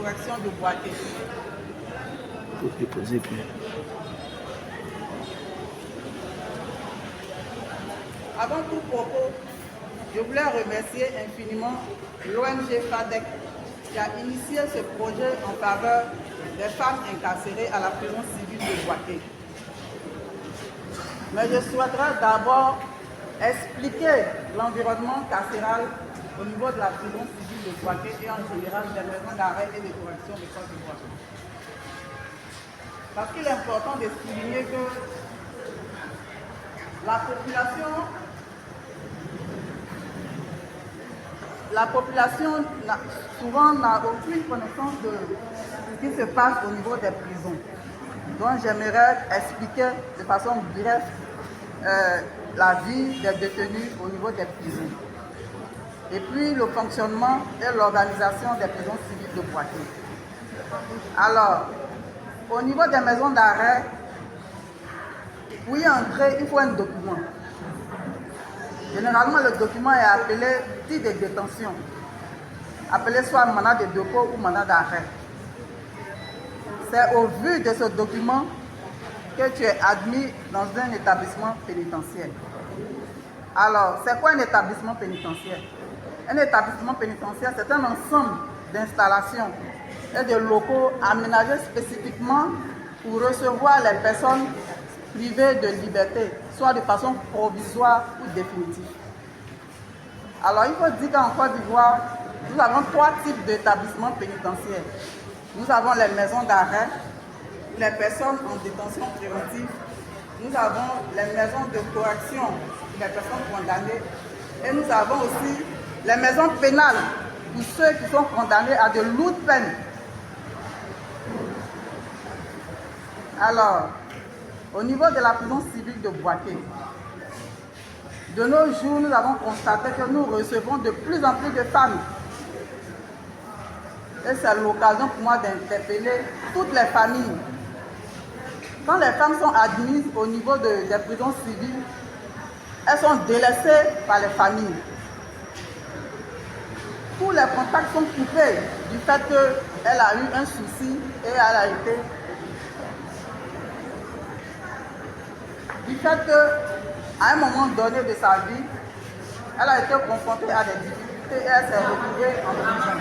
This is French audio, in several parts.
corrections de Boaké. Avant tout propos, je voulais remercier infiniment l'ONG FADEC qui a initié ce projet en faveur des femmes incarcérées à la prison civile de Boaké. Mais je souhaiterais d'abord expliquer l'environnement carcéral au niveau de la prison civile de Boaké et en général des maisons d'arrêt et de correction de Côte d'Ivoire. Parce qu'il est important de souligner que la population souvent n'a aucune connaissance de ce qui se passe au niveau des prisons. Donc j'aimerais expliquer de façon brève la vie des détenus au niveau des prisons. Et puis le fonctionnement et l'organisation des prisons civiles de Boaké. Alors, au niveau des maisons d'arrêt, pour y entrer, il faut un document. Généralement, le document est appelé titre de détention, appelé soit mandat de dépôt ou mandat d'arrêt. C'est au vu de ce document que tu es admis dans un établissement pénitentiaire. Alors, c'est quoi un établissement pénitentiaire? Un établissement pénitentiaire, c'est un ensemble d'installations et de locaux aménagés spécifiquement pour recevoir les personnes privées de liberté, soit de façon provisoire ou définitive. Alors, il faut dire qu'en Côte d'Ivoire, nous avons 3 types d'établissements pénitentiaires. Nous avons les maisons d'arrêt, les personnes en détention préventive, nous avons les maisons de correction, les personnes condamnées, et nous avons aussi les maisons pénales pour ceux qui sont condamnés à de lourdes peines. Alors, au niveau de la prison civile de Boaké, de nos jours, nous avons constaté que nous recevons de plus en plus de femmes. Et c'est l'occasion pour moi d'interpeller toutes les familles. Quand les femmes sont admises au niveau des prisons civiles, elles sont délaissées par les familles. Tous les contacts sont coupés du fait qu'elle a eu un souci et elle a été... Du fait qu'à un moment donné de sa vie, elle a été confrontée à des difficultés et elle s'est retrouvée en prison.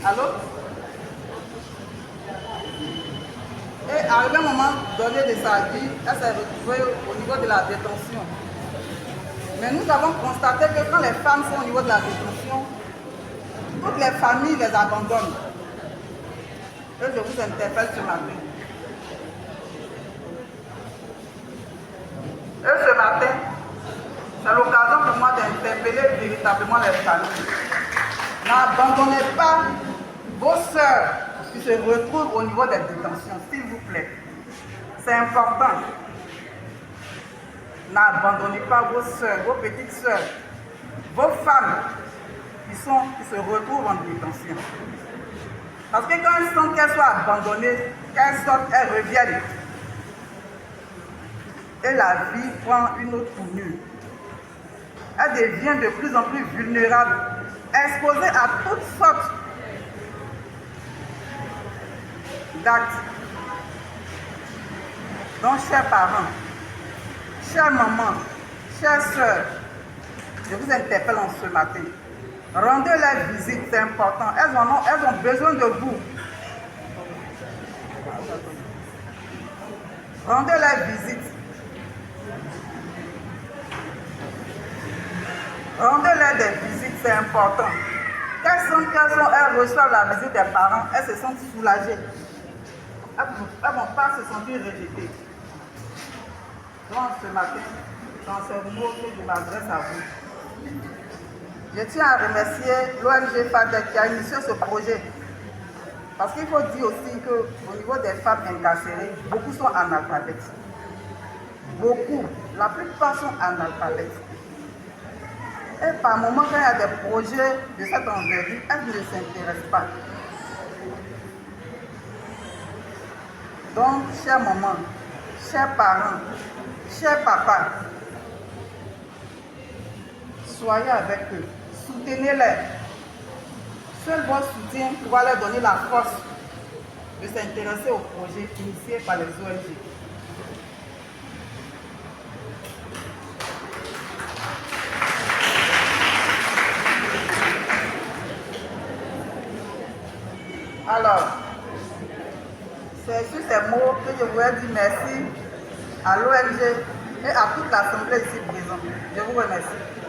Allô? Et arrivé à un moment donné de sa vie, elle s'est retrouvée au niveau de la détention. Mais nous avons constaté que quand les femmes sont au niveau de la détention, toutes les familles les abandonnent. Et je vous interpelle ce matin. Et ce matin, c'est l'occasion pour moi d'interpeller véritablement les familles. N'abandonnez pas vos sœurs qui se retrouvent au niveau des détentions, s'il vous plaît. C'est important. N'abandonnez pas vos sœurs, vos petites sœurs, vos femmes qui se retrouvent en détention. Parce que quand elles sentent qu'elles soient abandonnées, qu'elles sortent, elles reviennent. Et la vie prend une autre tournure. Elle devient de plus en plus vulnérable, exposée à toutes sortes d'actes. Donc, chers parents, chères mamans, chères sœurs, je vous interpelle en ce matin. Rendez-leur visite, c'est important. Elles ont besoin de vous. Rendez-leur visite. Rendez-leur des visites, c'est important. Elles reçoivent la visite des parents, elles se sentent soulagées. Elles ne vont pas se sentir rejetées. Donc ce matin, dans ce mot que je m'adresse à vous, je tiens à remercier l'ONG FADEC qui a initié ce projet. Parce qu'il faut dire aussi qu'au niveau des femmes incarcérées, beaucoup sont analphabètes. Beaucoup, la plupart sont analphabètes. Et par moment, quand il y a des projets de cette envergure, elles ne s'intéressent pas. Donc, chères mamans, chers parents, Chers papas, soyez avec eux, soutenez-les. Seul votre soutien pourra leur donner la force de s'intéresser au projet initié par les ONG. Alors, c'est sur ces mots que je voudrais dire merci à l'ONG et à toute l'Assemblée ici présente. Je vous remercie.